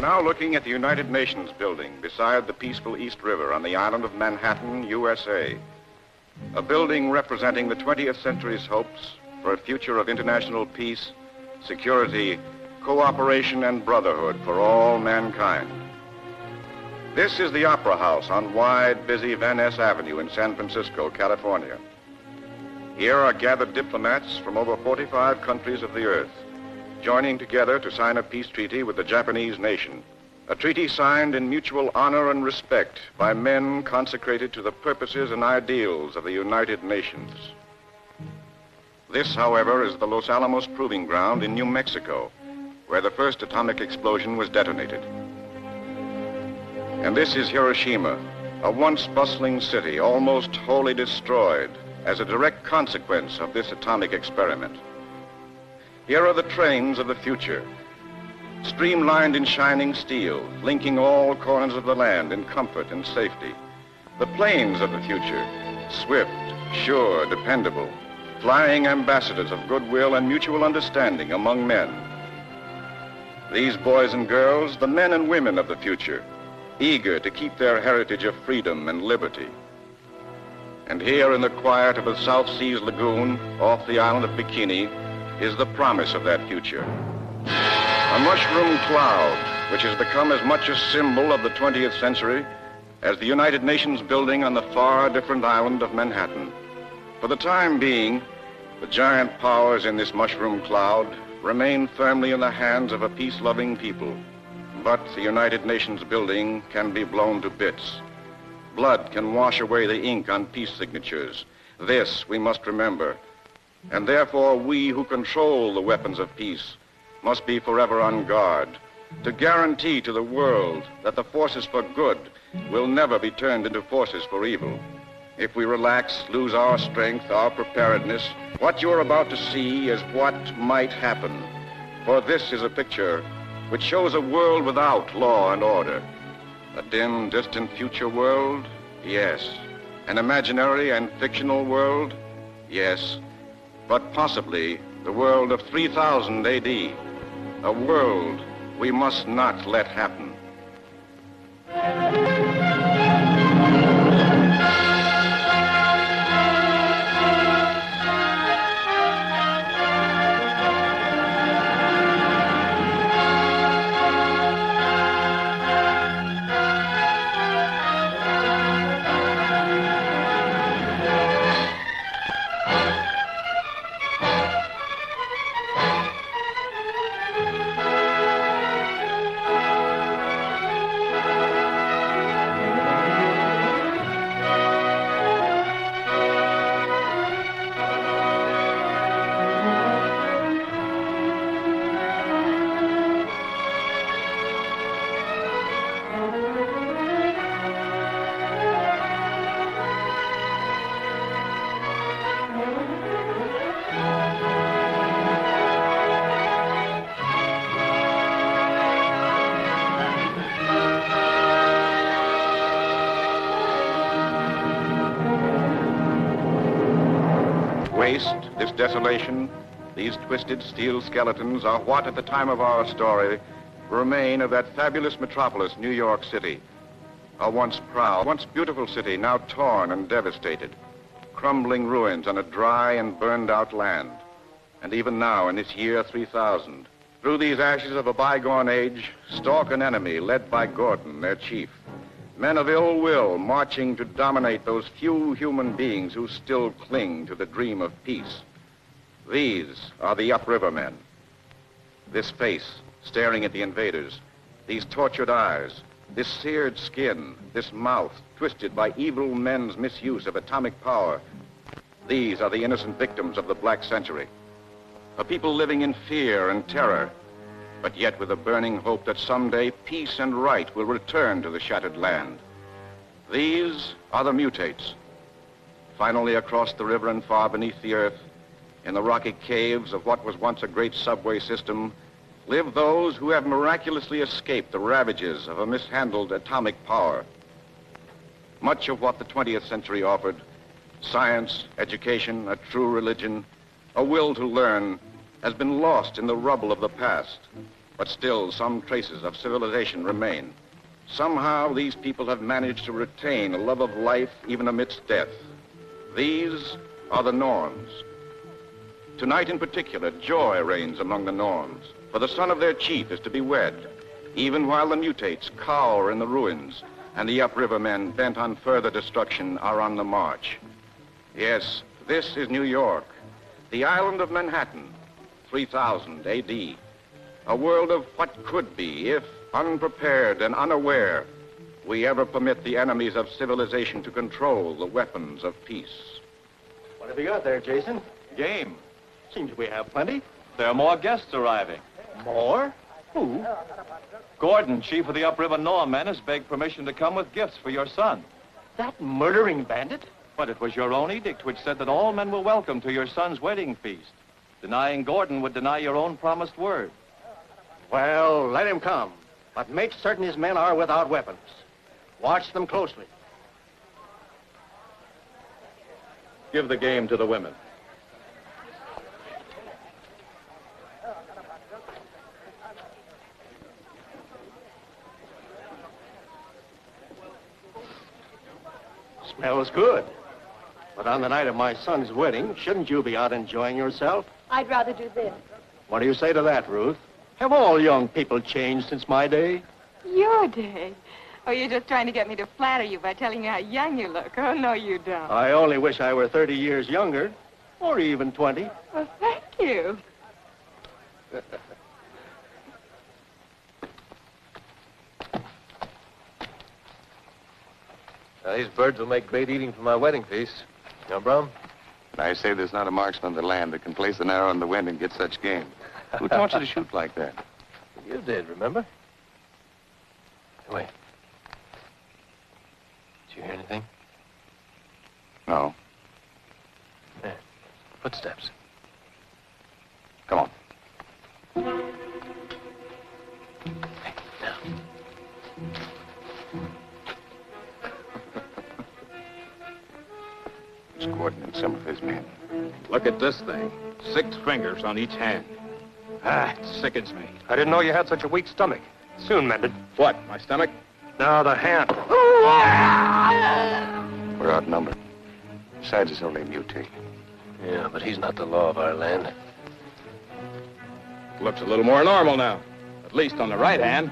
Now looking at the United Nations building beside the peaceful East River on the island of Manhattan, USA. A building representing the 20th century's hopes for a future of international peace, security, cooperation, and brotherhood for all mankind. This is the Opera House on wide, busy Van Ness Avenue in San Francisco, California. Here are gathered diplomats from over 45 countries of the earth, joining together to sign a peace treaty with the Japanese nation. A treaty signed in mutual honor and respect by men consecrated to the purposes and ideals of the United Nations. This, however, is the Los Alamos Proving Ground in New Mexico, where the first atomic explosion was detonated. And this is Hiroshima, a once bustling city almost wholly destroyed as a direct consequence of this atomic experiment. Here are the trains of the future, streamlined in shining steel, linking all corners of the land in comfort and safety. The planes of the future, swift, sure, dependable, flying ambassadors of goodwill and mutual understanding among men. These boys and girls, the men and women of the future, eager to keep their heritage of freedom and liberty. And here in the quiet of the South Seas lagoon off the island of Bikini is the promise of that future. A mushroom cloud, which has become as much a symbol of the 20th century as the United Nations building on the far different island of Manhattan. For the time being, the giant powers in this mushroom cloud remain firmly in the hands of a peace-loving people. But the United Nations building can be blown to bits. Blood can wash away the ink on peace signatures. This we must remember. And therefore we who control the weapons of peace must be forever on guard to guarantee to the world that the forces for good will never be turned into forces for evil. If we relax, lose our strength, our preparedness, what you're about to see is what might happen. For this is a picture which shows a world without law and order. A dim, distant future world? Yes. An imaginary and fictional world? Yes. But possibly the world of 3000 AD. A world we must not let happen. Waste, this desolation, these twisted steel skeletons are what, at the time of our story, remain of that fabulous metropolis, New York City. A once proud, once beautiful city, now torn and devastated. Crumbling ruins on a dry and burned-out land. And even now, in this year 3000, through these ashes of a bygone age, stalk an enemy led by Gordon, their chief. Men of ill will marching to dominate those few human beings who still cling to the dream of peace. These are the upriver men. This face staring at the invaders, these tortured eyes, this seared skin, this mouth twisted by evil men's misuse of atomic power. These are the innocent victims of the Black Century. A people living in fear and terror, but yet with a burning hope that someday peace and right will return to the shattered land. These are the mutates. Finally, across the river and far beneath the earth, in the rocky caves of what was once a great subway system, live those who have miraculously escaped the ravages of a mishandled atomic power. Much of what the 20th century offered, science, education, a true religion, a will to learn, has been lost in the rubble of the past. But still, some traces of civilization remain. Somehow, these people have managed to retain a love of life even amidst death. These are the Norns. Tonight in particular, joy reigns among the Norns, for the son of their chief is to be wed, even while the mutates cower in the ruins and the upriver men bent on further destruction are on the march. Yes, this is New York, the island of Manhattan, 3000 AD. A world of what could be if, unprepared and unaware, we ever permit the enemies of civilization to control the weapons of peace. What have you got there, Jason? Game. Seems we have plenty. There are more guests arriving. More? Who? Gordon, chief of the upriver Normen, has begged permission to come with gifts for your son. That murdering bandit? But it was your own edict which said that all men were welcome to your son's wedding feast. Denying Gordon would deny your own promised word. Well, let him come. But make certain his men are without weapons. Watch them closely. Give the game to the women. Smells good. But on the night of my son's wedding, shouldn't you be out enjoying yourself? I'd rather do this. What do you say to that, Ruth? Have all young people changed since my day? Your day? Oh, you're just trying to get me to flatter you by telling me how young you look. Oh, no, you don't. I only wish I were 30 years younger, or even 20. Well, thank you. These birds will make great eating for my wedding feast. You know, Brum? I say there's not a marksman in the land that can place an arrow in the wind and get such game. Who taught you to shoot like that? You did, remember? Wait. Did you hear anything? No. There. Footsteps. Come on. Hey, now. It's Gordon and some of his men. Look at this thing. 6 fingers on each hand. Ah, it sickens me. I didn't know you had such a weak stomach. Soon mended. What, my stomach? No, the hand. We're outnumbered. Besides, it's only a mutate. Yeah, but he's not the law of our land. Looks a little more normal now. At least on the right hand.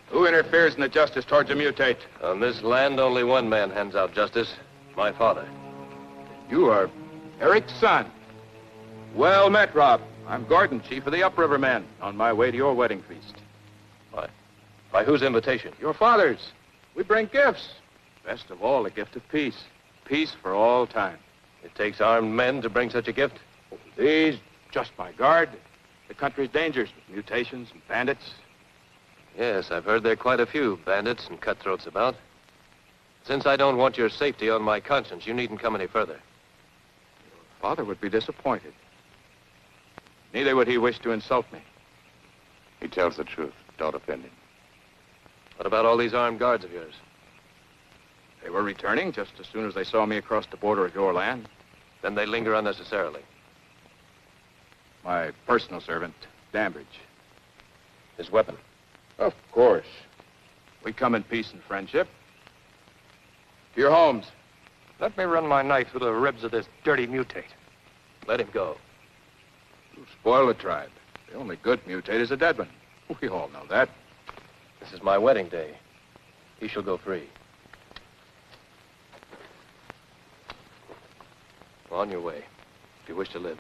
Who interferes in the justice towards a mutate? On this land, only one man hands out justice. My father. You are Eric's son. Well met, Rob. I'm Gordon, chief of the upriver men, on my way to your wedding feast. Why? By whose invitation? Your father's. We bring gifts. Best of all, a gift of peace. Peace for all time. It takes armed men to bring such a gift? These, just my guard. The country's dangers with mutations and bandits. Yes, I've heard there are quite a few bandits and cutthroats about. Since I don't want your safety on my conscience, you needn't come any further. Father would be disappointed. Neither would he wish to insult me. He tells the truth. Don't offend him. What about all these armed guards of yours? They were returning just as soon as they saw me across the border of your land. Then they linger unnecessarily. My personal servant, Dambridge. His weapon? Of course. We come in peace and friendship. To your homes. Let me run my knife through the ribs of this dirty mutate. Let him go. You spoil the tribe. The only good mutate is a dead one. We all know that. This is my wedding day. He shall go free. On your way, if you wish to live.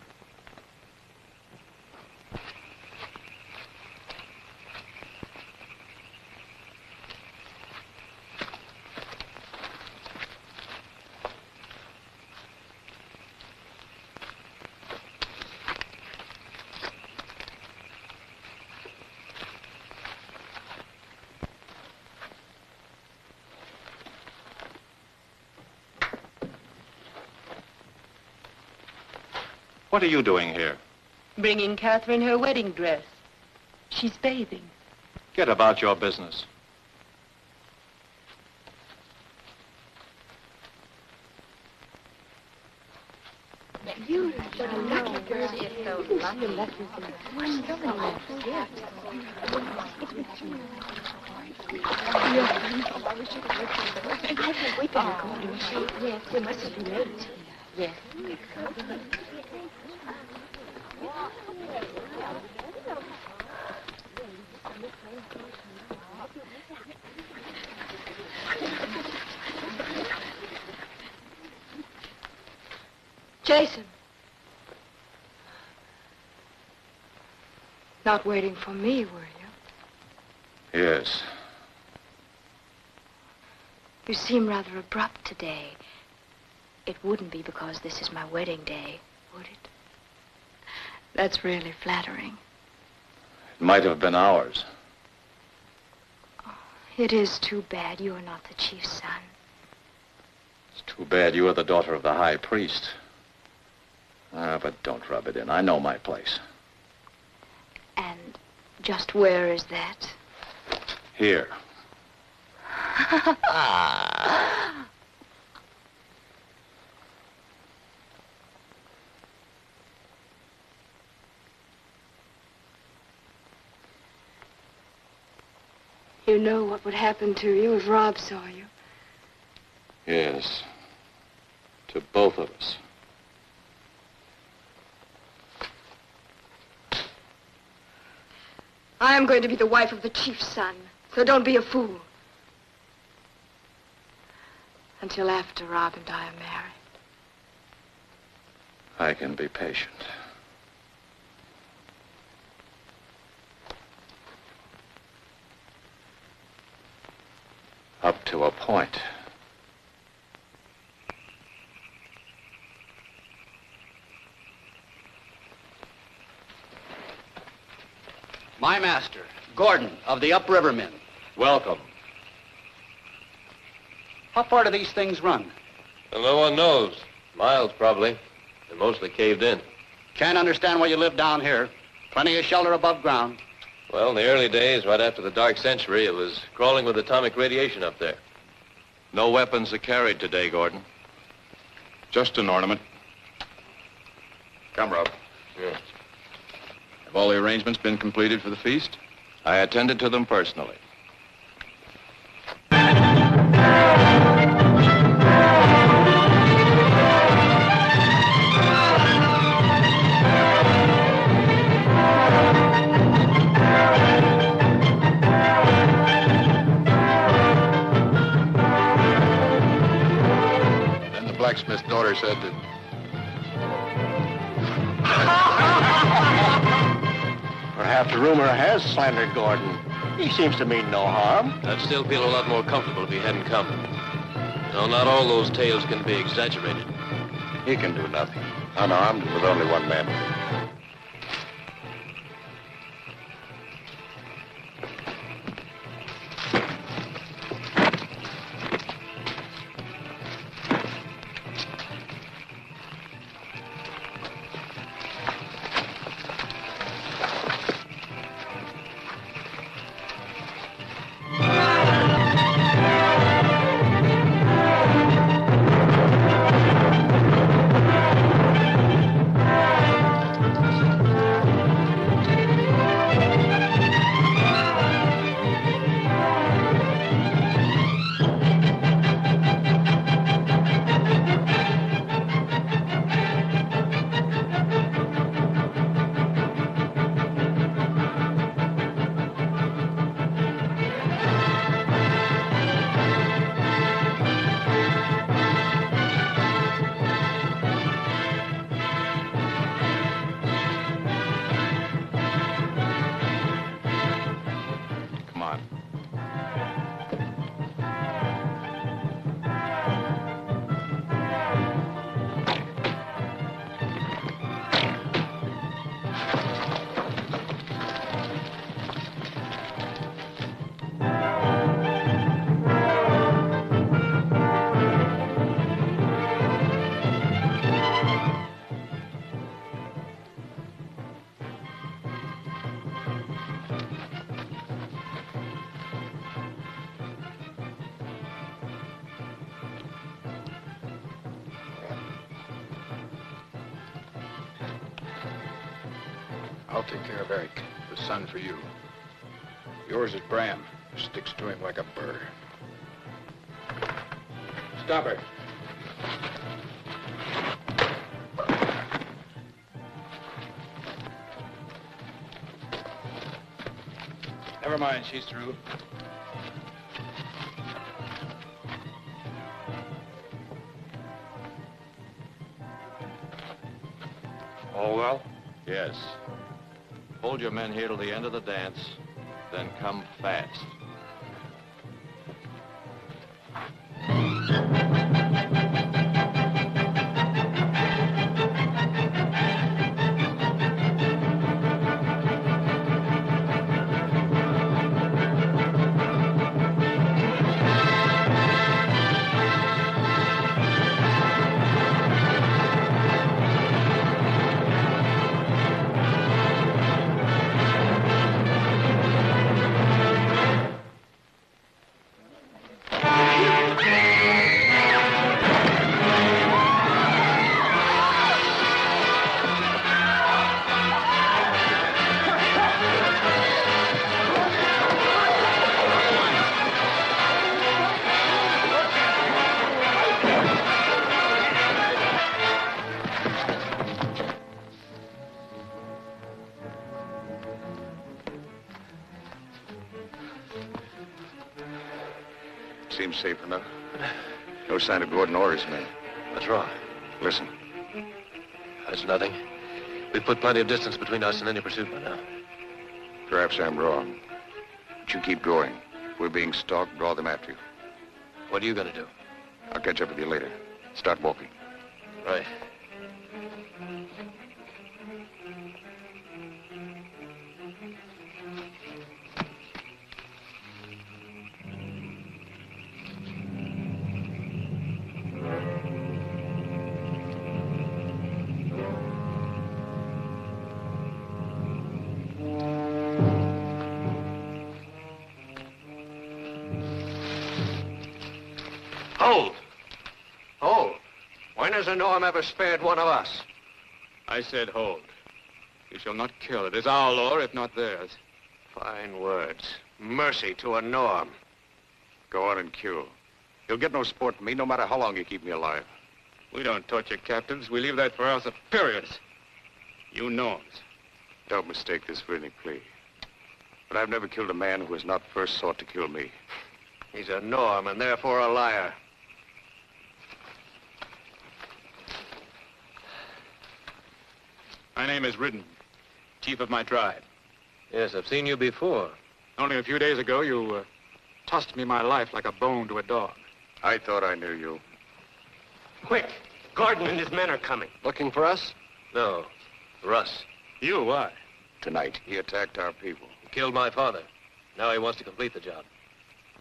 What are you doing here? Bringing Catherine her wedding dress. She's bathing. Get about your business. You are a lucky girl. She is so lucky. There's so many left. Yes. I can't wait to go to the machine. Yes, we mustn't be late. Yes. Jason. Not waiting for me, were you? Yes. You seem rather abrupt today. It wouldn't be because this is my wedding day, would it? That's really flattering. It might have been ours. Oh, it is too bad you are not the chief's son. It's too bad you are the daughter of the high priest. But don't rub it in. I know my place. And just where is that? Here. You know what would happen to you if Rob saw you. Yes. To both of us. I am going to be the wife of the chief's son, so don't be a fool. Until after Rob and I are married. I can be patient. Up to a point. My master, Gordon, of the upriver men. Welcome. How far do these things run? Well, no one knows. Miles, probably. They're mostly caved in. Can't understand why you live down here. Plenty of shelter above ground. Well, in the early days, right after the Dark Century, it was crawling with atomic radiation up there. No weapons are carried today, Gordon. Just an ornament. Come, Rob. Yeah. Have all the arrangements been completed for the feast? I attended to them personally. Then the blacksmith's daughter said that... Perhaps rumor has slandered Gordon. He seems to mean no harm. I'd still feel a lot more comfortable if he hadn't come. No, not all those tales can be exaggerated. He can do nothing. Unarmed with only one man. I'll take care of Eric, the son for you. Yours is Bram, who sticks to him like a burr. Stop her. Never mind, she's through. All well? Yes. Hold your men here till the end of the dance, then come fast. Seems safe enough. No sign of Gordon or his men. What's wrong? Listen. That's nothing. We've put plenty of distance between us and any pursuit by now. Perhaps I'm wrong. But you keep going. If we're being stalked, draw them after you. What are you gonna do? I'll catch up with you later. Start walking. Right. Hold! Hold! When has a Norm ever spared one of us? I said hold. You shall not kill. It is our law, if not theirs. Fine words. Mercy to a Norm. Go on and kill. You'll get no sport from me, no matter how long you keep me alive. We don't torture captives. We leave that for our superiors. You Norms. Don't mistake this for any plea. But I've never killed a man who has not first sought to kill me. He's a Norm and therefore a liar. My name is Ridden, chief of my tribe. Yes, I've seen you before. Only a few days ago, you tossed me my life like a bone to a dog. I thought I knew you. Quick! Gordon and his men are coming. Looking for us? No, Russ. You, why? Tonight, he attacked our people. He killed my father. Now he wants to complete the job.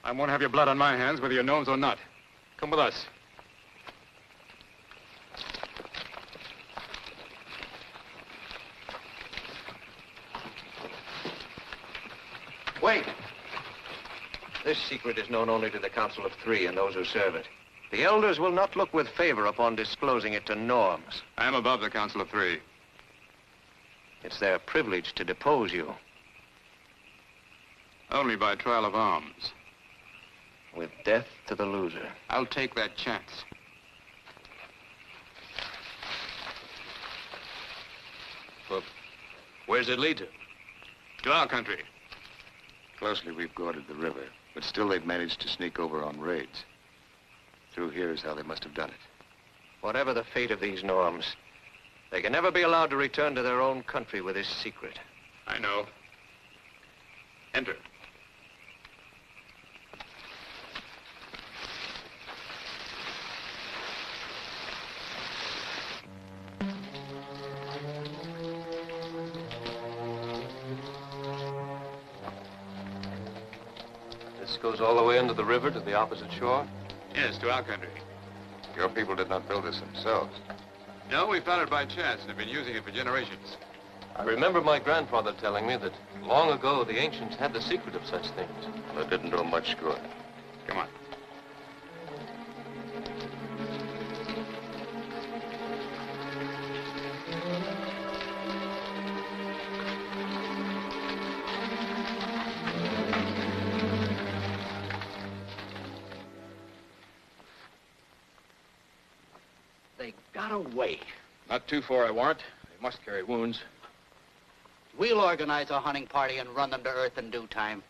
I won't have your blood on my hands, whether you're Gnomes or not. Come with us. Wait! This secret is known only to the Council of Three and those who serve it. The elders will not look with favor upon disclosing it to Norms. I am above the Council of Three. It's their privilege to depose you. Only by trial of arms. With death to the loser. I'll take that chance. Well, where's it lead to? To our country. Closely, we've guarded the river, but still they've managed to sneak over on raids. Through here is how they must have done it. Whatever the fate of these Norms, they can never be allowed to return to their own country with this secret. I know. Enter. This goes all the way into the river to the opposite shore? Yes, to our country. Your people did not build this themselves. No, we found it by chance and have been using it for generations. I remember my grandfather telling me that long ago the ancients had the secret of such things. Well, it didn't do them much good. Come on. they got away. Not too far, I warrant. They must carry wounds. We'll organize a hunting party and run them to earth in due time.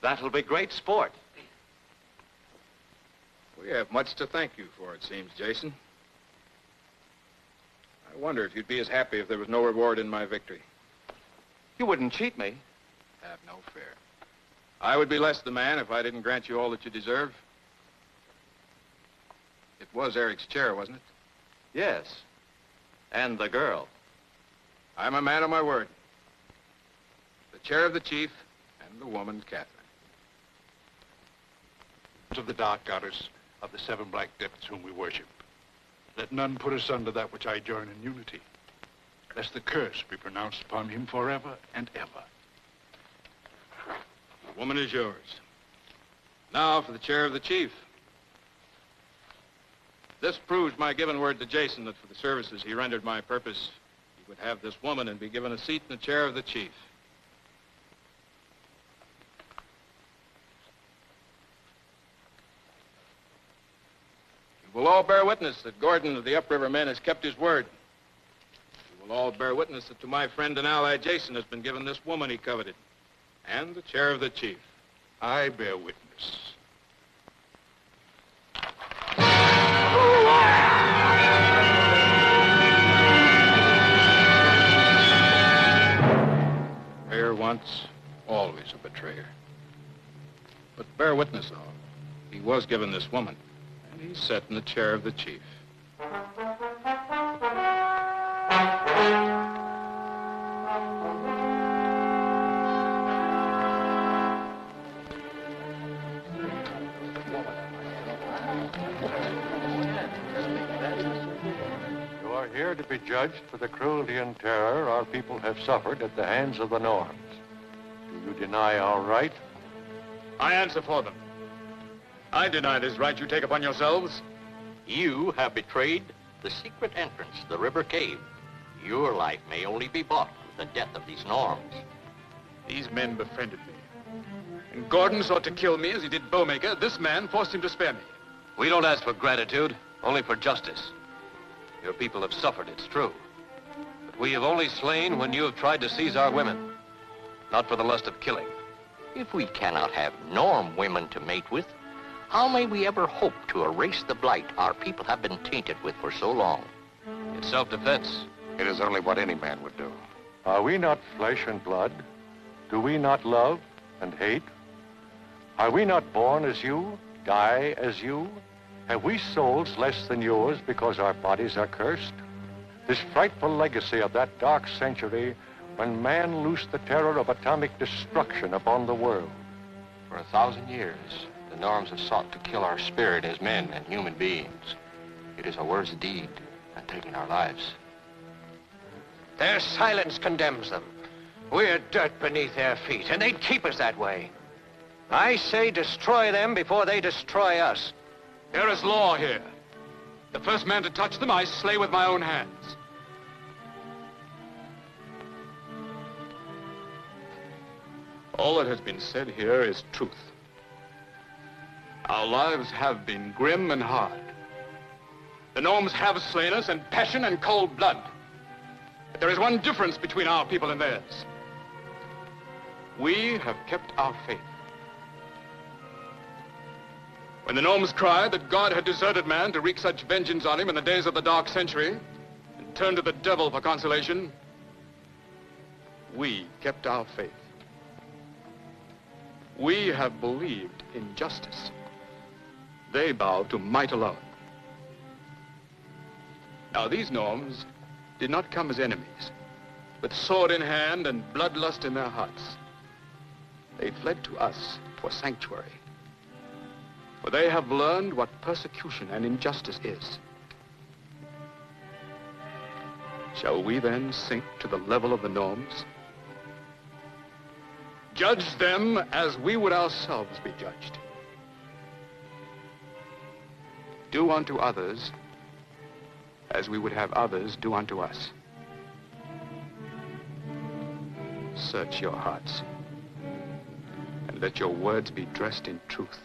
That'll be great sport. We have much to thank you for, it seems, Jason. I wonder if you'd be as happy if there was no reward in my victory. You wouldn't cheat me. Have no fear. I would be less the man if I didn't grant you all that you deserve. It was Eric's chair, wasn't it? Yes. And the girl. I'm a man of my word. The chair of the chief and the woman, Catherine. Of the dark goddess of the seven black depths whom we worship. Let none put asunder that which I join in unity, lest the curse be pronounced upon him forever and ever. The woman is yours. Now for the chair of the chief. This proves my given word to Jason that for the services he rendered my purpose, he would have this woman and be given a seat in the chair of the chief. You will all bear witness that Gordon of the Upriver Men has kept his word. You will all bear witness that to my friend and ally Jason has been given this woman he coveted, and the chair of the chief. I bear witness. Bear once, always a betrayer. But bear witness, though, he was given this woman, and he's set in the chair of the chief. You are here to be judged for the cruelty and terror our people have suffered at the hands of the Norms. Do you deny our right? I answer for them. I deny this right you take upon yourselves. You have betrayed the secret entrance to the river cave. Your life may only be bought with the death of these Norms. These men befriended me. And Gordon sought to kill me as he did Bowmaker. This man forced him to spare me. We don't ask for gratitude, only for justice. Your people have suffered, it's true. But we have only slain when you have tried to seize our women, not for the lust of killing. If we cannot have Norm women to mate with, how may we ever hope to erase the blight our people have been tainted with for so long? It's self-defense. It is only what any man would do. Are we not flesh and blood? Do we not love and hate? Are we not born as you, die as you? Have we souls less than yours because our bodies are cursed? This frightful legacy of that dark century when man loosed the terror of atomic destruction upon the world. For 1,000 years, the Norms have sought to kill our spirit as men and human beings. It is a worse deed than taking our lives. Their silence condemns them. We're dirt beneath their feet, and they'd keep us that way. I say destroy them before they destroy us. There is law here. The first man to touch them, I slay with my own hands. All that has been said here is truth. Our lives have been grim and hard. The Norms have slain us in passion and cold blood. But there is one difference between our people and theirs. We have kept our faith. When the Norms cried that God had deserted man to wreak such vengeance on him in the days of the Dark Century and turned to the devil for consolation, we kept our faith. We have believed in justice. They bowed to might alone. Now, these Norms did not come as enemies, with sword in hand and bloodlust in their hearts. They fled to us for sanctuary. For they have learned what persecution and injustice is. Shall we then sink to the level of the Norms? Judge them as we would ourselves be judged. Do unto others as we would have others do unto us. Search your hearts, and let your words be dressed in truth.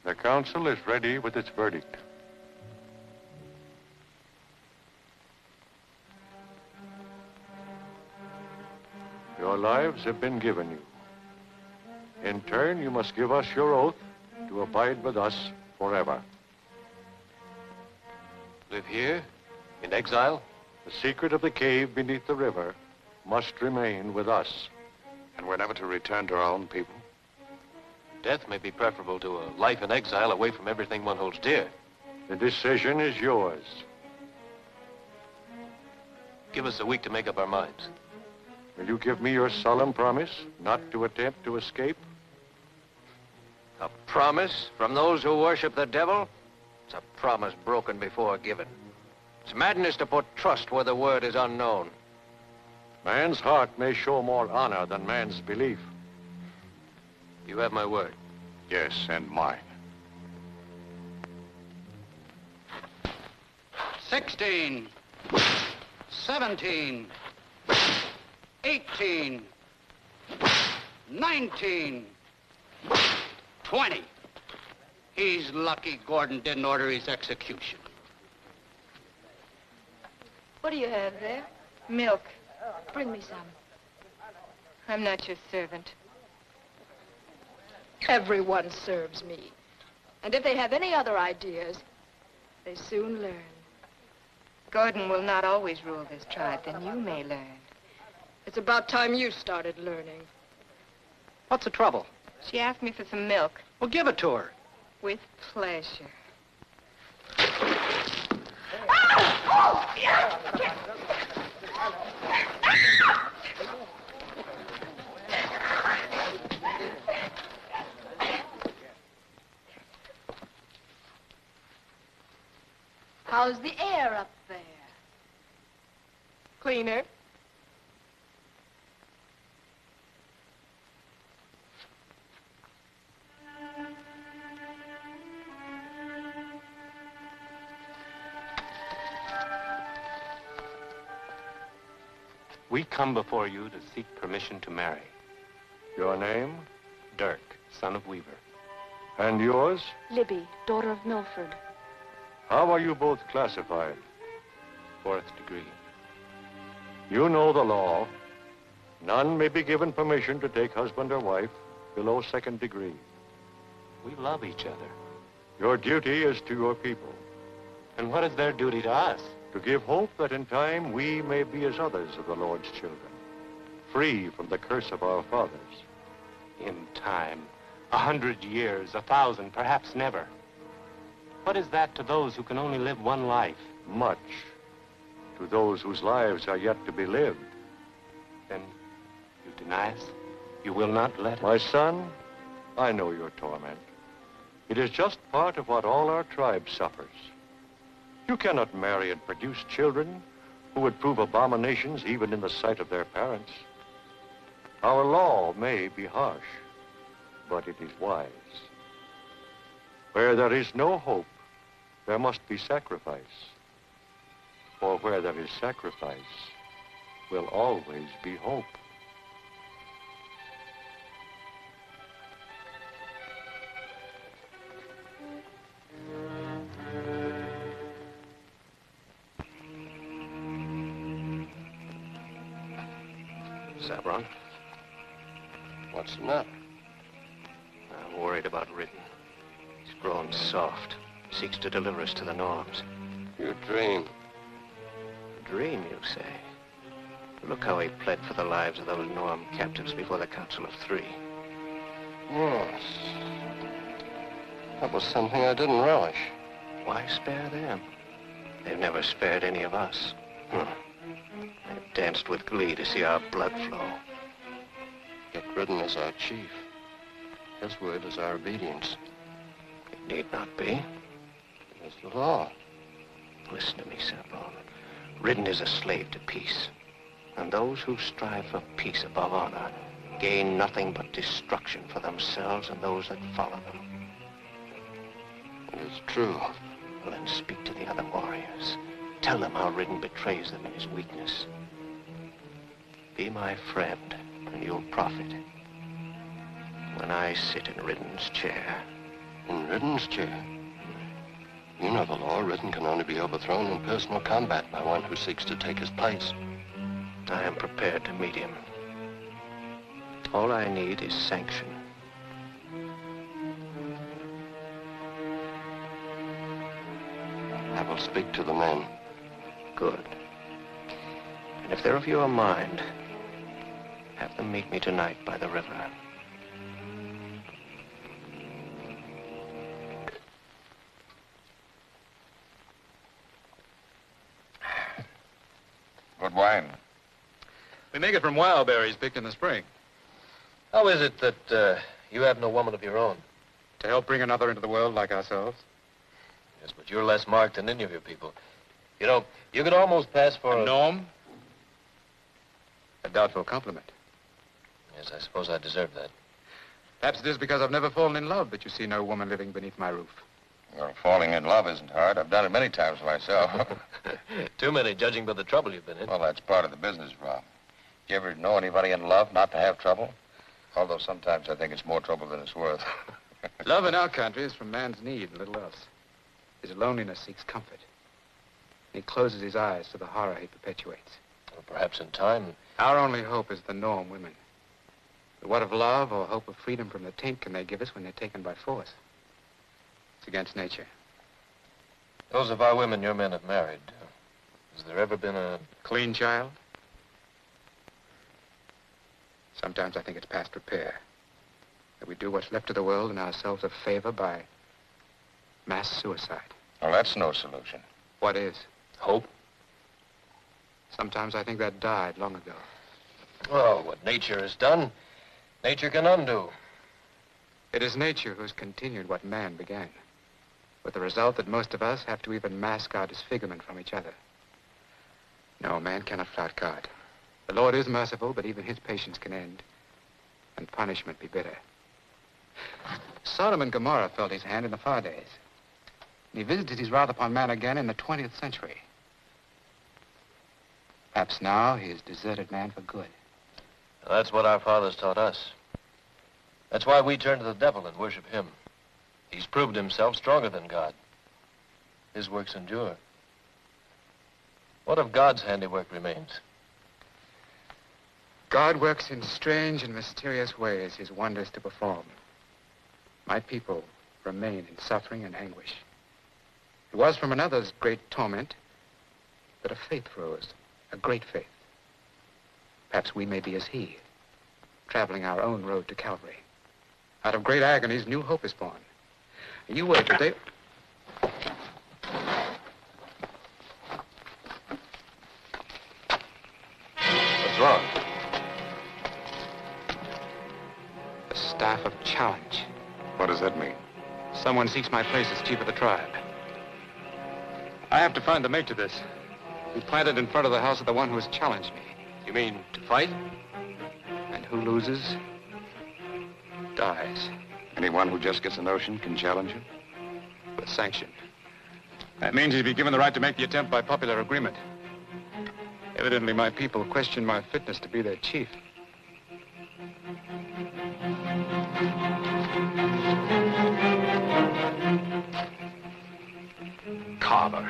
The council is ready with its verdict. Your lives have been given you. In turn, you must give us your oath to abide with us forever. Live here? In exile? The secret of the cave beneath the river must remain with us. And we're never to return to our own people? Death may be preferable to a life in exile away from everything one holds dear. The decision is yours. Give us a week to make up our minds. Will you give me your solemn promise not to attempt to escape? A promise from those who worship the devil? It's a promise broken before given. It's madness to put trust where the word is unknown. Man's heart may show more honor than man's belief. You have my word. Yes, and mine. 16, 17, 18, 19, 20. He's lucky Gordon didn't order his execution. What do you have there? Milk. Bring me some. I'm not your servant. Everyone serves me. And if they have any other ideas, they soon learn. Gordon will not always rule this tribe, then you may learn. It's about time you started learning. What's the trouble? She asked me for some milk. Well, give it to her. With pleasure. How's the air up there? Cleaner. We come before you to seek permission to marry. Your name? Dirk, son of Weaver. And yours? Libby, daughter of Milford. How are you both classified? 4th degree. You know the law. None may be given permission to take husband or wife below 2nd degree. We love each other. Your duty is to your people. And what is their duty to us? To give hope that in time we may be as others of the Lord's children, free from the curse of our fathers. In time, 100 years, 1,000, perhaps never. What is that to those who can only live one life? Much to those whose lives are yet to be lived. Then you deny us? You will not let us? My son, I know your torment. It is just part of what all our tribe suffers. You cannot marry and produce children who would prove abominations even in the sight of their parents. Our law may be harsh, but it is wise. Where there is no hope, there must be sacrifice. For where there is sacrifice, will always be hope. Sabron? What's the matter? I'm worried about Ridden. He's grown soft. Seeks to deliver us to the norms. Your dream. A dream, you say? Look how he pled for the lives of those Norm captives before the Council of Three. Yes. That was something I didn't relish. Why spare them? They've never spared any of us. They've danced with glee to see our blood flow. Yet Ridden is our chief. His word is our obedience. It need not be. It's the law. Listen to me, Sabron. Ridden is a slave to peace. And those who strive for peace above honor gain nothing but destruction for themselves and those that follow them. It is true. Well, then speak to the other warriors. Tell them how Ridden betrays them in his weakness. Be my friend, and you'll profit. When I sit in Ridden's chair. In Ridden's chair? You know the law. Ridden can only be overthrown in personal combat by one who seeks to take his place. I am prepared to meet him. All I need is sanction. I will speak to the men. Good. And if they're of your mind, have them meet me tonight by the river. Good wine. We make it from wild berries picked in the spring. How is it that you have no woman of your own? To help bring another into the world like ourselves. Yes, but you're less marked than any of your people. You know, you could almost pass for a gnome? A doubtful compliment. Yes, I suppose I deserve that. Perhaps it is because I've never fallen in love that you see no woman living beneath my roof. Well, falling in love isn't hard. I've done it many times myself. Too many, judging by the trouble you've been in. Well, that's part of the business, Rob. You ever know anybody in love not to have trouble? Although sometimes I think it's more trouble than it's worth. Love in our country is from man's need and little else. His loneliness seeks comfort. He closes his eyes to the horror he perpetuates. Well, perhaps in time. Our only hope is the norm women. But what of love or hope of freedom from the taint can they give us when they're taken by force? It's against nature. Those of our women your men have married, has there ever been a clean child? Sometimes I think it's past repair. That we do what's left of the world and ourselves a favor by mass suicide. Well, that's no solution. What is? Hope? Sometimes I think that died long ago. Well, what nature has done, nature can undo. It is nature who's continued what man began, with the result that most of us have to even mask our disfigurement from each other. No, man cannot flout God. The Lord is merciful, but even his patience can end, and punishment be bitter. Sodom and Gomorrah felt his hand in the far days, and he visited his wrath upon man again in the 20th century. Perhaps now he has deserted man for good. Well, that's what our fathers taught us. That's why we turn to the devil and worship him. He's proved himself stronger than God. His works endure. What of God's handiwork remains? God works in strange and mysterious ways his wonders to perform. My people remain in suffering and anguish. It was from another's great torment that a faith rose, a great faith. Perhaps we may be as he, traveling our own road to Calvary. Out of great agonies, new hope is born. You wait, but they... What's wrong? The staff of challenge. What does that mean? Someone seeks my place as chief of the tribe. I have to find the mate to this. Be planted in front of the house of the one who has challenged me. You mean to fight? And who loses, dies. Anyone who just gets a notion can challenge you? With sanction. That means he'd be given the right to make the attempt by popular agreement. Evidently, my people question my fitness to be their chief. Carver.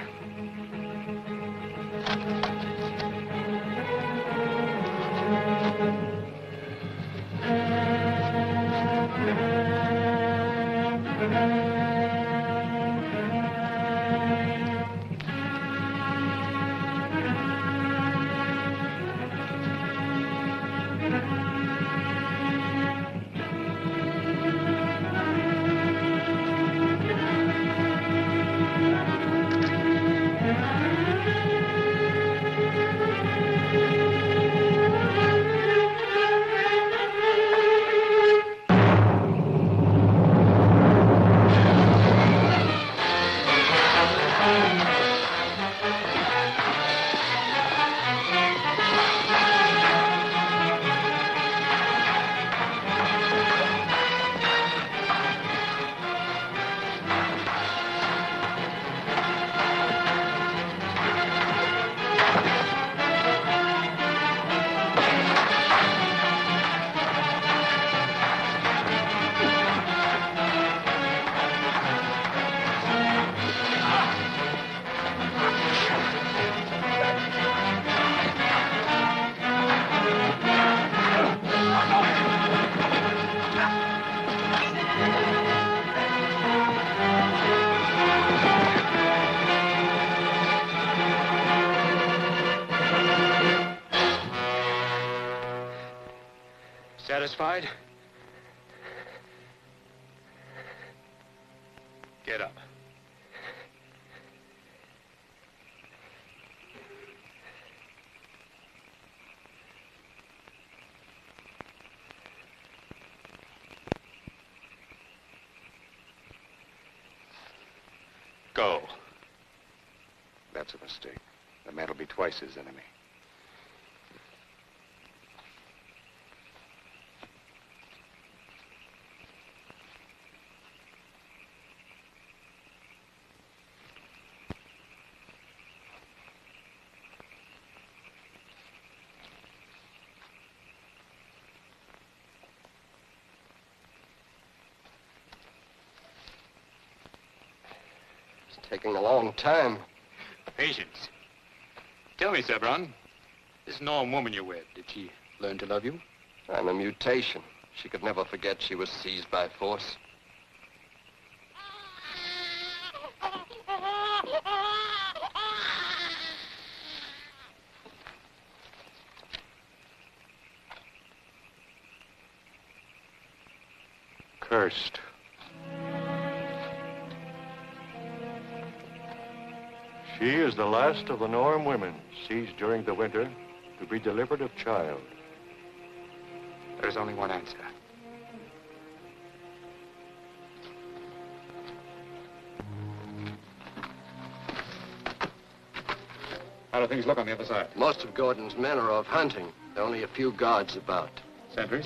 Satisfied? Get up. Go. That's a mistake. The man will be twice his enemy. Taking a long time. Patience. Tell me, Sebron, this Norm woman you're with, did she learn to love you? I'm a mutation. She could never forget she was seized by force. Cursed. She is the last of the Norm women seized during the winter to be delivered of child. There's only one answer. How do things look on the other side? Most of Gordon's men are off hunting. There are only a few guards about. Sentries?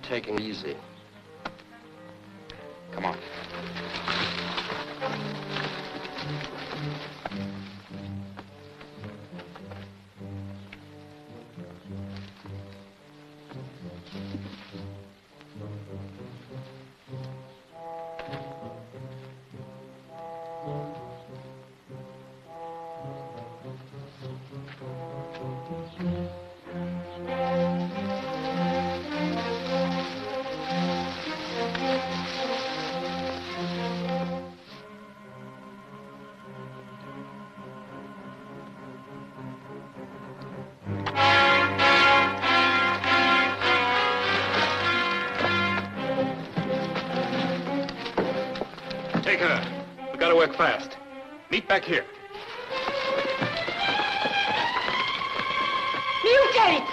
Taking it easy. Come on. Take her. We gotta work fast. Meet back here. Mutates!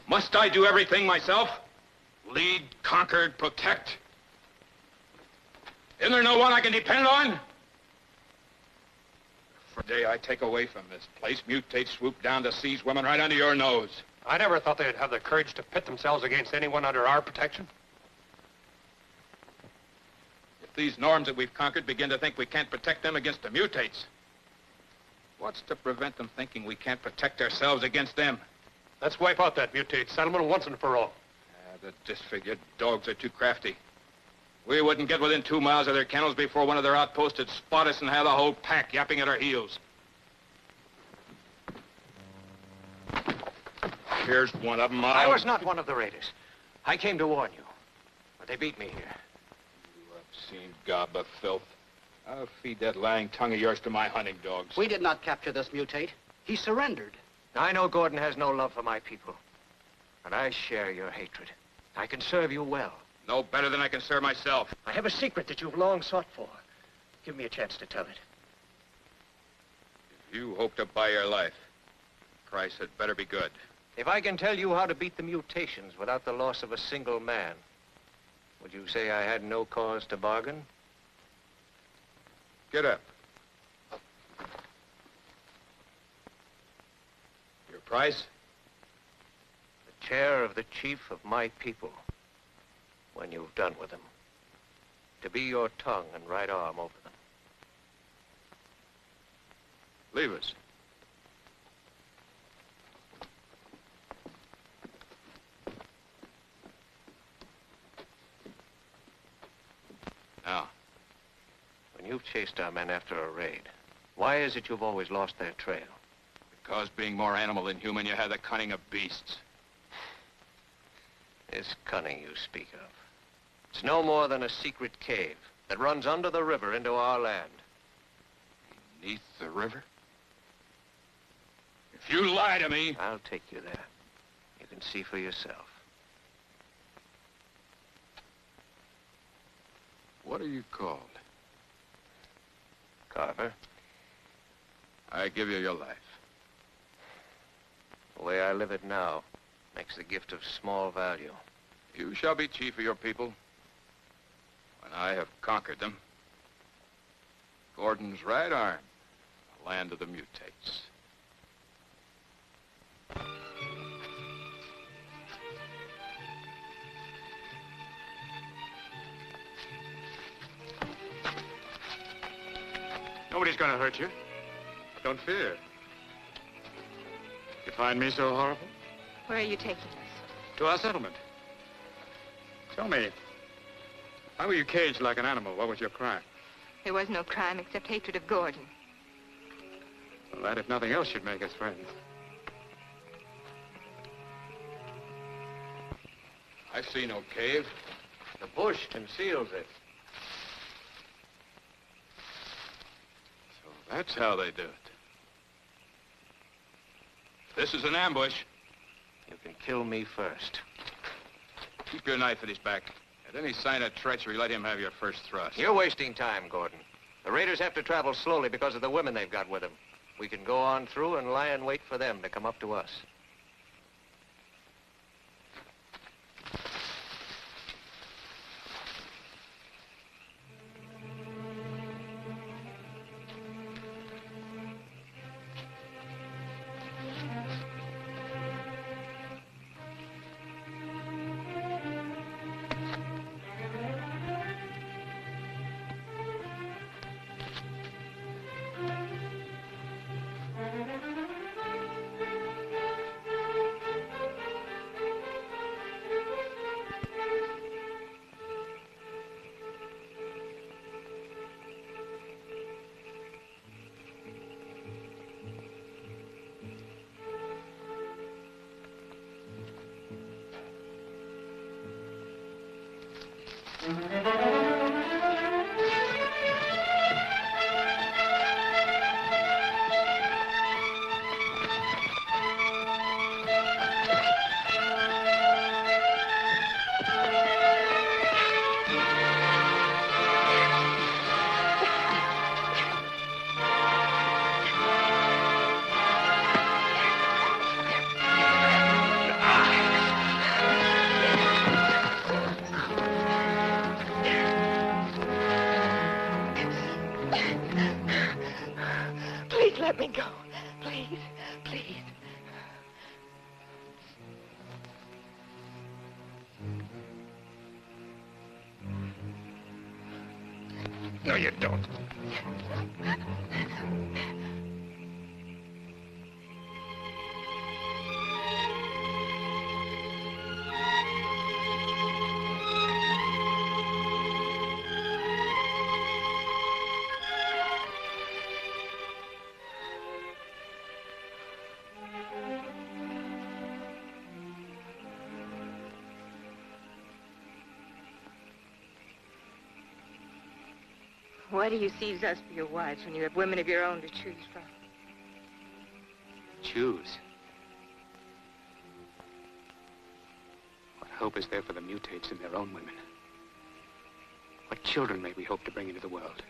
Must I do everything myself? Lead, conquer, protect? Isn't there no one I can depend on? For a day I take away from this place, mutates swoop down to seize women right under your nose. I never thought they'd have the courage to pit themselves against anyone under our protection. If these norms that we've conquered begin to think we can't protect them against the mutates, what's to prevent them thinking we can't protect ourselves against them? Let's wipe out that mutate settlement once and for all. The disfigured dogs are too crafty. We wouldn't get within 2 miles of their kennels before one of their outposts would spot us and have the whole pack yapping at our heels. Here's one of them. I was not one of the raiders. I came to warn you, but they beat me here. You obscene gob of filth. I'll feed that lying tongue of yours to my hunting dogs. We did not capture this mutate. He surrendered. I know Gordon has no love for my people, and I share your hatred. I can serve you well. No better than I can serve myself. I have a secret that you've long sought for. Give me a chance to tell it. If you hope to buy your life, the price had better be good. If I can tell you how to beat the mutations without the loss of a single man, would you say I had no cause to bargain? Get up. Your price? The chair of the chief of my people, when you've done with them. To be your tongue and right arm over them. Leave us. Now. When you've chased our men after a raid, why is it you've always lost their trail? Because being more animal than human, you have the cunning of beasts. This cunning you speak of. It's no more than a secret cave that runs under the river into our land. Beneath the river? If you lie to me... I'll take you there. You can see for yourself. What are you called? Carver. I give you your life. The way I live it now makes the gift of small value. You shall be chief of your people when I have conquered them. Gordon's right arm, the land of the mutates. Nobody's gonna hurt you. Don't fear. You find me so horrible? Where are you taking us? To our settlement. Tell me, why were you caged like an animal? What was your crime? There was no crime except hatred of Gordon. Well, that, if nothing else, should make us friends. I see no cave. The bush conceals it. So that's how they do it. This is an ambush. You can kill me first. Keep your knife at his back. At any sign of treachery, let him have your first thrust. You're wasting time, Gordon. The raiders have to travel slowly because of the women they've got with them. We can go on through and lie in wait for them to come up to us. Let me go. Please, please. No, you don't. Why do you seize us for your wives when you have women of your own to choose from? Choose? What hope is there for the mutates in their own women? What children may we hope to bring into the world?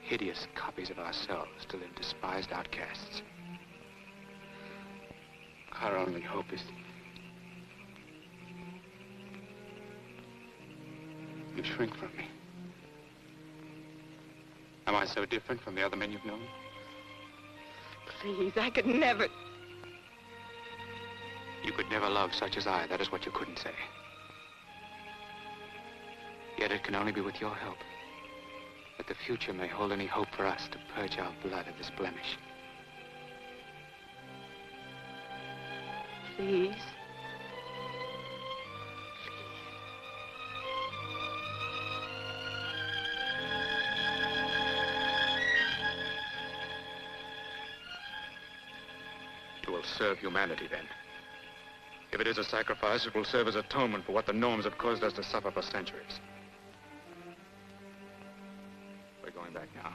Hideous copies of ourselves to live despised outcasts. Our only hope is... You shrink from me. Am I so different from the other men you've known? Please, I could never... You could never love such as I. That is what you couldn't say. Yet it can only be with your help that the future may hold any hope for us to purge our blood of this blemish. Please. You will serve humanity then. If it is a sacrifice, it will serve as atonement for what the norms have caused us to suffer for centuries. We're going back now.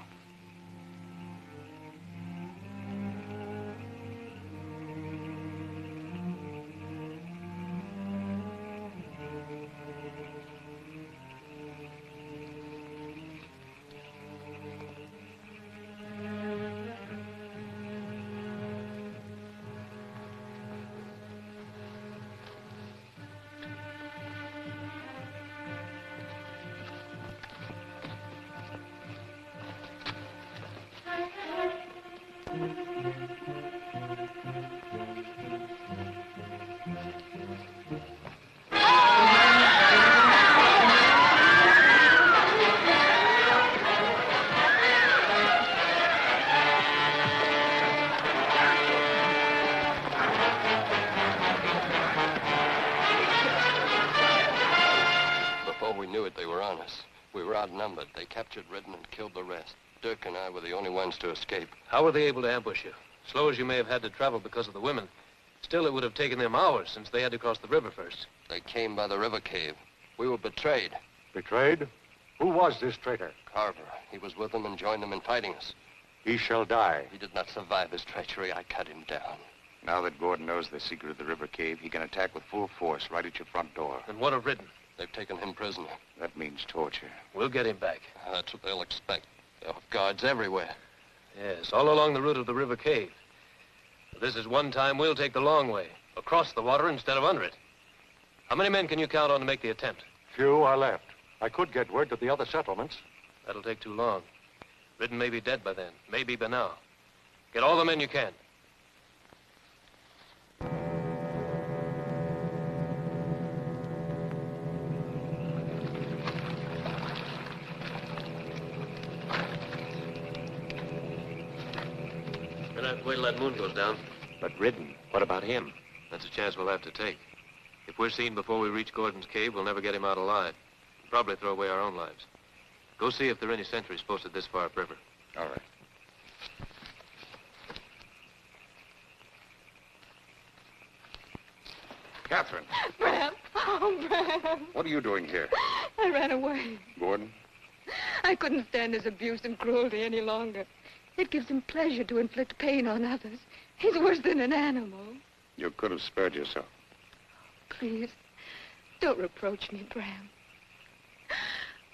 Outnumbered. They captured Redden and killed the rest. Dirk and I were the only ones to escape. How were they able to ambush you? Slow as you may have had to travel because of the women, still it would have taken them hours since they had to cross the river first. They came by the river cave. We were betrayed. Betrayed? Who was this traitor? Carver. He was with them and joined them in fighting us. He shall die. He did not survive his treachery. I cut him down. Now that Gordon knows the secret of the river cave, he can attack with full force right at your front door. And what of Redden? They've taken him prisoner. That means torture. We'll get him back. That's what they'll expect. They'll have guards everywhere. Yes, all along the route of the river cave. This is one time we'll take the long way, across the water instead of under it. How many men can you count on to make the attempt? Few are left. I could get word to the other settlements. That'll take too long. Redden may be dead by then, maybe by now. Get all the men you can. Wait till that moon goes down. But Redden, what about him? That's a chance we'll have to take. If we're seen before we reach Gordon's cave, we'll never get him out alive. We'll probably throw away our own lives. Go see if there are any sentries posted this far upriver. All right. Catherine. Bram. Oh, Bram. What are you doing here? I ran away. Gordon? I couldn't stand his abuse and cruelty any longer. It gives him pleasure to inflict pain on others. He's worse than an animal. You could have spared yourself. Please, don't reproach me, Bram.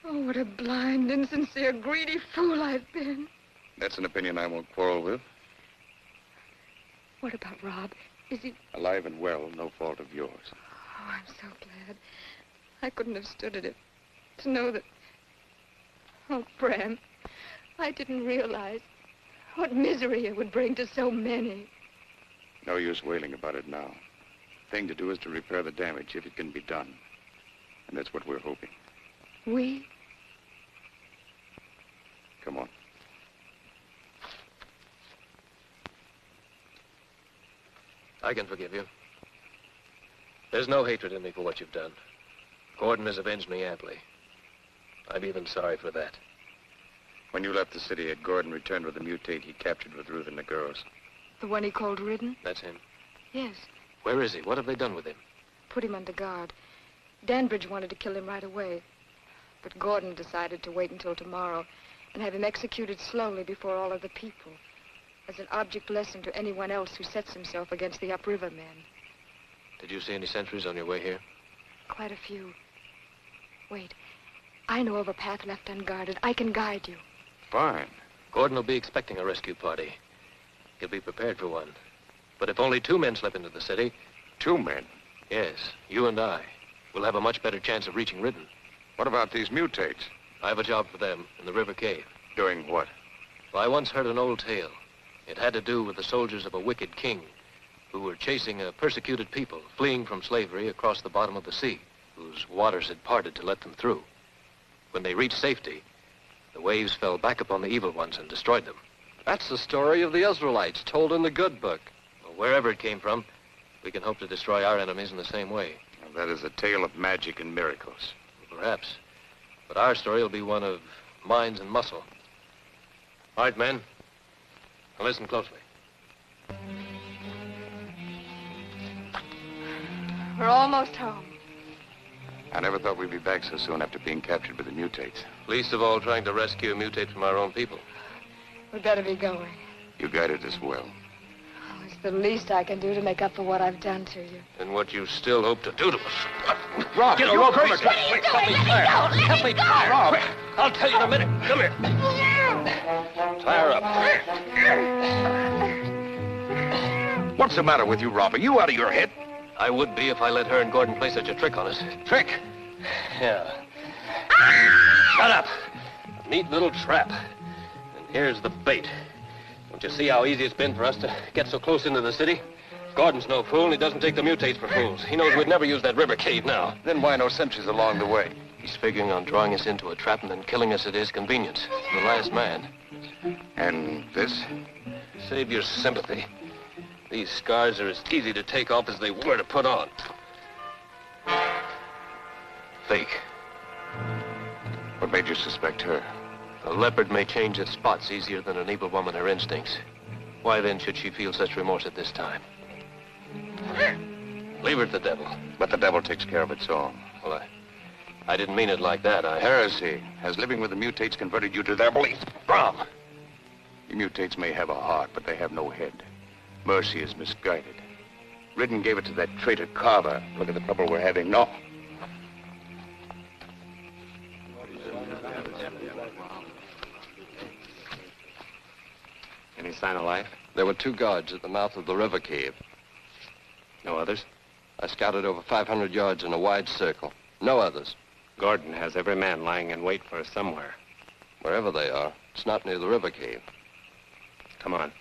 Oh, what a blind, insincere, greedy fool I've been. That's an opinion I won't quarrel with. What about Rob? Is he... Alive and well, no fault of yours. Oh, I'm so glad. I couldn't have stood it to know that... Oh, Bram, I didn't realize what misery it would bring to so many. No use wailing about it now. The thing to do is to repair the damage if it can be done. And that's what we're hoping. We? Come on. I can forgive you. There's no hatred in me for what you've done. Gordon has avenged me amply. I'm even sorry for that. When you left the city, had Gordon returned with the mutate he captured with Ruth and the girls? The one he called Ridden? That's him. Yes. Where is he? What have they done with him? Put him under guard. Danbridge wanted to kill him right away. But Gordon decided to wait until tomorrow and have him executed slowly before all of the people as an object lesson to anyone else who sets himself against the upriver men. Did you see any sentries on your way here? Quite a few. Wait. I know of a path left unguarded. I can guide you. Fine. Gordon will be expecting a rescue party. He'll be prepared for one. But if only 2 men slip into the city... 2 men? Yes, you and I. We'll have a much better chance of reaching Ridden. What about these mutates? I have a job for them in the river cave. Doing what? Well, I once heard an old tale. It had to do with the soldiers of a wicked king who were chasing a persecuted people fleeing from slavery across the bottom of the sea, whose waters had parted to let them through. When they reached safety, the waves fell back upon the evil ones and destroyed them. That's the story of the Israelites told in the good book. Well, wherever it came from, we can hope to destroy our enemies in the same way. Well, that is a tale of magic and miracles. Perhaps. But our story will be one of minds and muscle. All right, men. Now listen closely. We're almost home. I never thought we'd be back so soon after being captured by the mutates. Least of all trying to rescue a mutate from our own people. We better be going. You guided us well. Oh, it's the least I can do to make up for what I've done to you. And what you still hope to do to us. Rob, Get a rope, crazy. please. What are you doing? Let me go! Let me go! Rob, I'll tell you in a minute. Come here. Tie her up. What's the matter with you, Rob? Are you out of your head? I would be if I let her and Gordon play such a trick on us. Trick? Yeah. Shut up. A neat little trap. And here's the bait. Don't you see how easy it's been for us to get so close into the city? Gordon's no fool, and he doesn't take the mutates for fools. He knows we'd never use that river cave now. Then why no sentries along the way? He's figuring on drawing us into a trap and then killing us at his convenience. The last man. And this? Save your sympathy. These scars are as easy to take off as they were to put on. Fake. What made you suspect her? A leopard may change its spots easier than an evil woman her instincts. Why then should she feel such remorse at this time? Leave her to the devil. But the devil takes care of its own. Well, I didn't mean it like that. Heresy. Has living with the mutates converted you to their belief? Brom! The mutates may have a heart, but they have no head. Mercy is misguided. Ridden gave it to that traitor Carver. Look at the trouble we're having now. Any sign of life? There were 2 guards at the mouth of the river cave. No others? I scouted over 500 yards in a wide circle. No others. Gordon has every man lying in wait for us somewhere. Wherever they are, it's not near the river cave. Come on.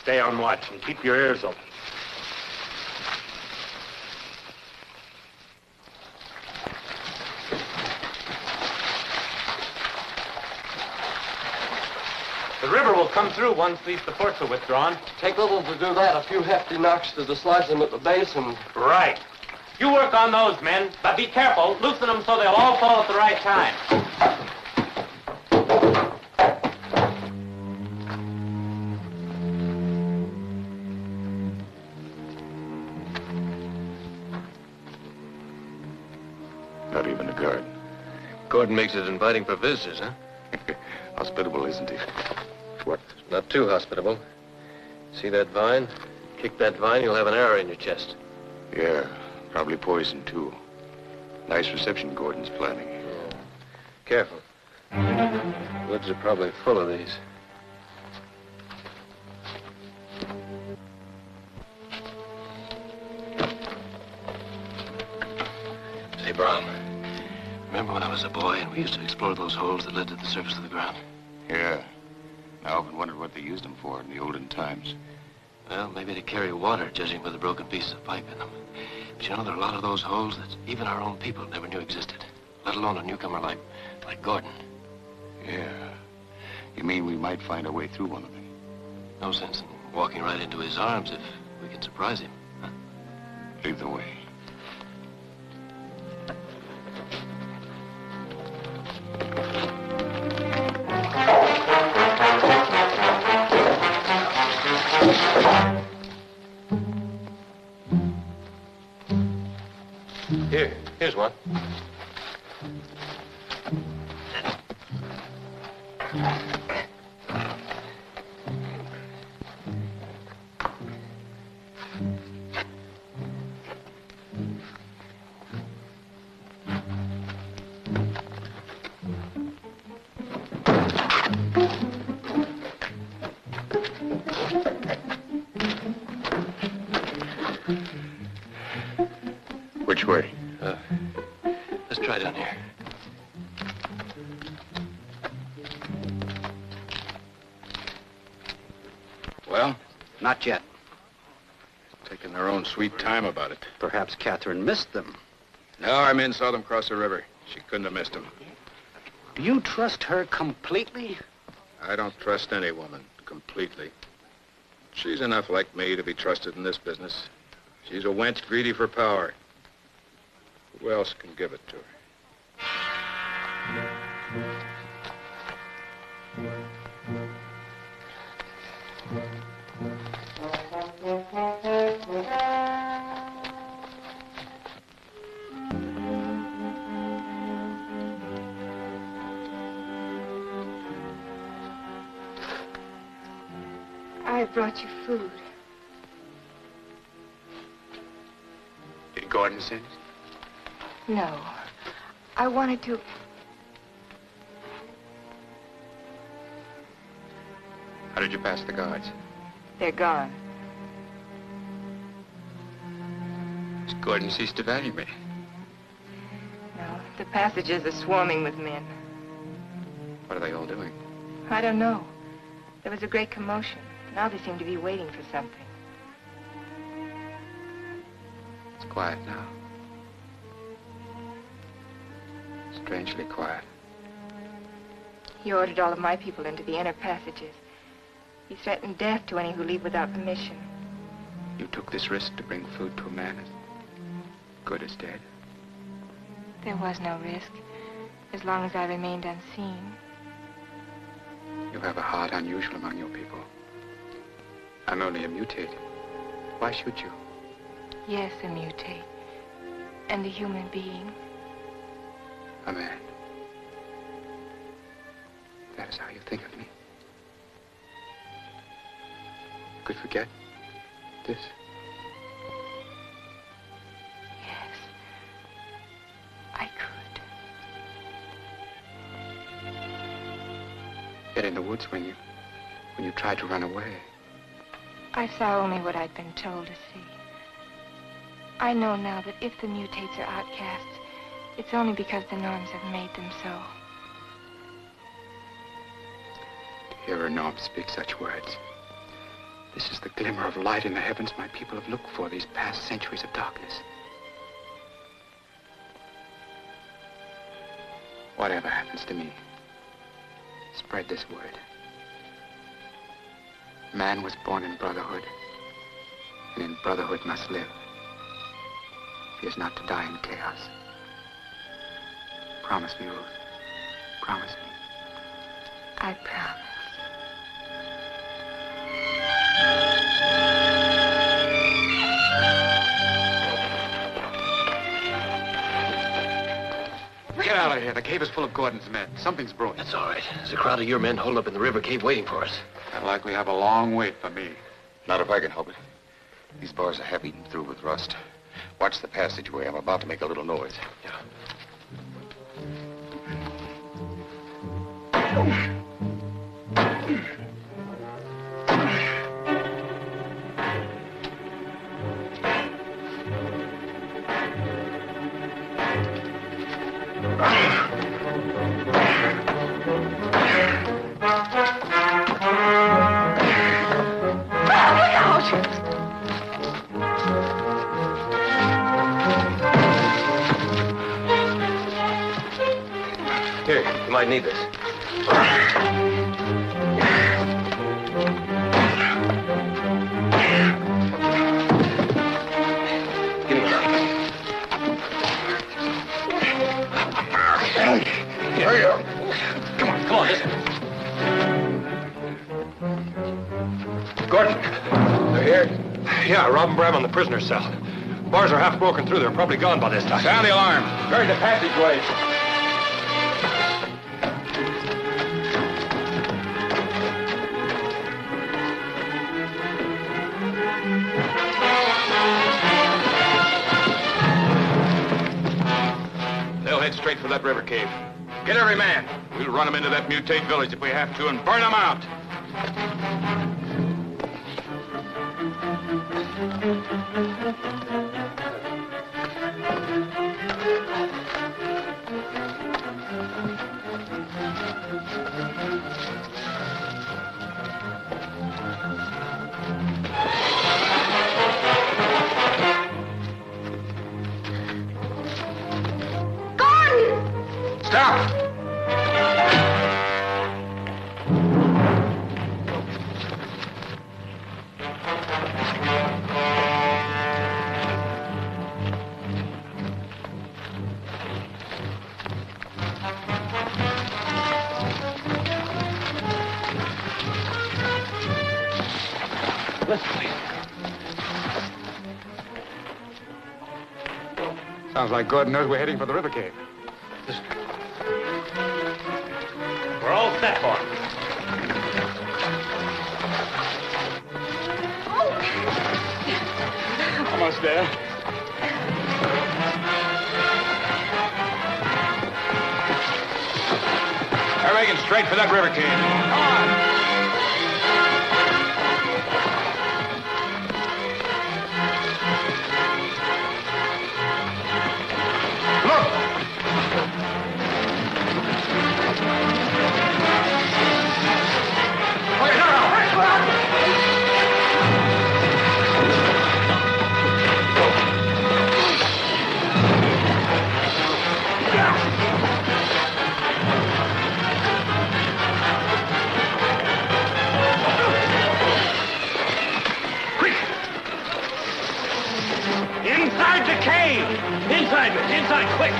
Stay on watch and keep your ears open. The river will come through once these supports are withdrawn. Take little to do that. A few hefty knocks to dislodge them at the base and... Right. You work on those men, but be careful. Loosen them so they'll all fall at the right time. Not even a guard. Gordon makes it inviting for visitors, huh? Hospitable, isn't he? What? Not too hospitable. See that vine? Kick that vine, you'll have an arrow in your chest. Yeah, probably poison, too. Nice reception Gordon's planning. Yeah. Careful. Woods are probably full of these. Say, Brom, remember when I was a boy and we used to explore those holes that led to the surface of the ground? Yeah. I often wondered what they used them for in the olden times. Well, maybe to carry water, judging by the broken pieces of pipe in them. But you know, there are a lot of those holes that even our own people never knew existed, let alone a newcomer like Gordon. Yeah. You mean we might find our way through one of them? No sense in walking right into his arms if we can surprise him. Huh? Lead the way. Here's one. Which way? Let's try down here. Well? Not yet. Taking their own sweet time about it. Perhaps Catherine missed them. No, our men saw them cross the river. She couldn't have missed them. Do you trust her completely? I don't trust any woman completely. She's enough like me to be trusted in this business. She's a wench greedy for power. Who else can give it to her? I brought you food. Did Gordon send? No. I wanted to... How did you pass the guards? They're gone. Has Gordon ceased to value me? No, the passages are swarming with men. What are they all doing? I don't know. There was a great commotion. Now they seem to be waiting for something. It's quiet now. Strangely quiet. He ordered all of my people into the inner passages. He threatened death to any who leave without permission. You took this risk to bring food to a man as good as dead? There was no risk, as long as I remained unseen. You have a heart unusual among your people. I'm only a mutate. Why should you? Yes, a mutate. And a human being. A man. That is how you think of me. Could forget this? Yes. I could. Yet in the woods when you tried to run away. I saw only what I'd been told to see. I know now that if the mutates are outcasts, it's only because the norms have made them so. To hear a norm speak such words. This is the glimmer of light in the heavens my people have looked for these past centuries of darkness. Whatever happens to me, spread this word. Man was born in brotherhood, and in brotherhood must live. If he is not to die in chaos. Promise me, Ruth. Promise me. I promise. Get out of here. The cave is full of Gordon's men. Something's brewing. That's all right. There's a crowd of your men holed up in the river cave waiting for us. They'll likely have a long wait for me. Not if I can help it. These bars are half eaten through with rust. Watch the passageway. I'm about to make a little noise. Yeah. Here, you might need this. Give me a knife. Hurry up. Come on, listen. Gordon. They're here? Yeah, Rob and Bram on the prisoner's cell. Bars are half broken through. They're probably gone by this time. Sound the alarm. Guard the passageway. They'll head straight for that river cave. Get every man. We'll run them into that mutate village if we have to and burn them out. Stop! Listen, please. Sounds like Gordon knows we're heading for the river cave. Listen. We're all set for it. wagon straight for that river cave. Come on. Inside the cave! Inside, quick!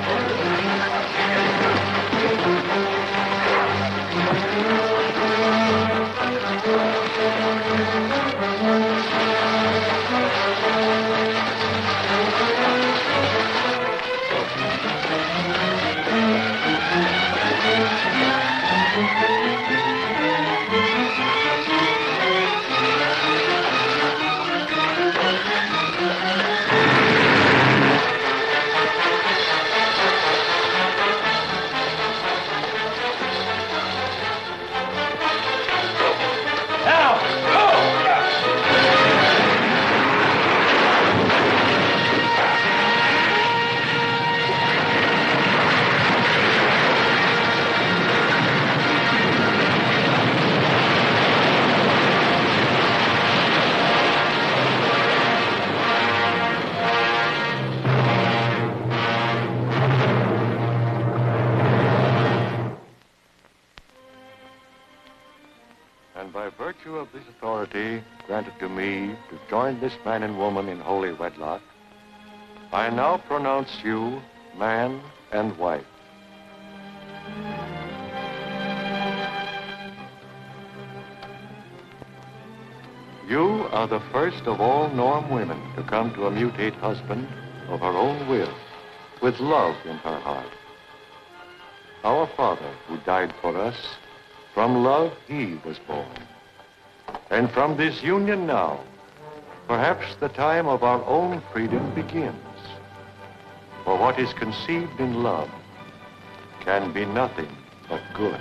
And by virtue of this authority granted to me to join this man and woman in holy wedlock, I now pronounce you man and wife. You are the first of all Norm women to come to a mutate husband of her own will, with love in her heart. Our Father, who died for us, from love he was born. And from this union now, perhaps the time of our own freedom begins. For what is conceived in love can be nothing but good.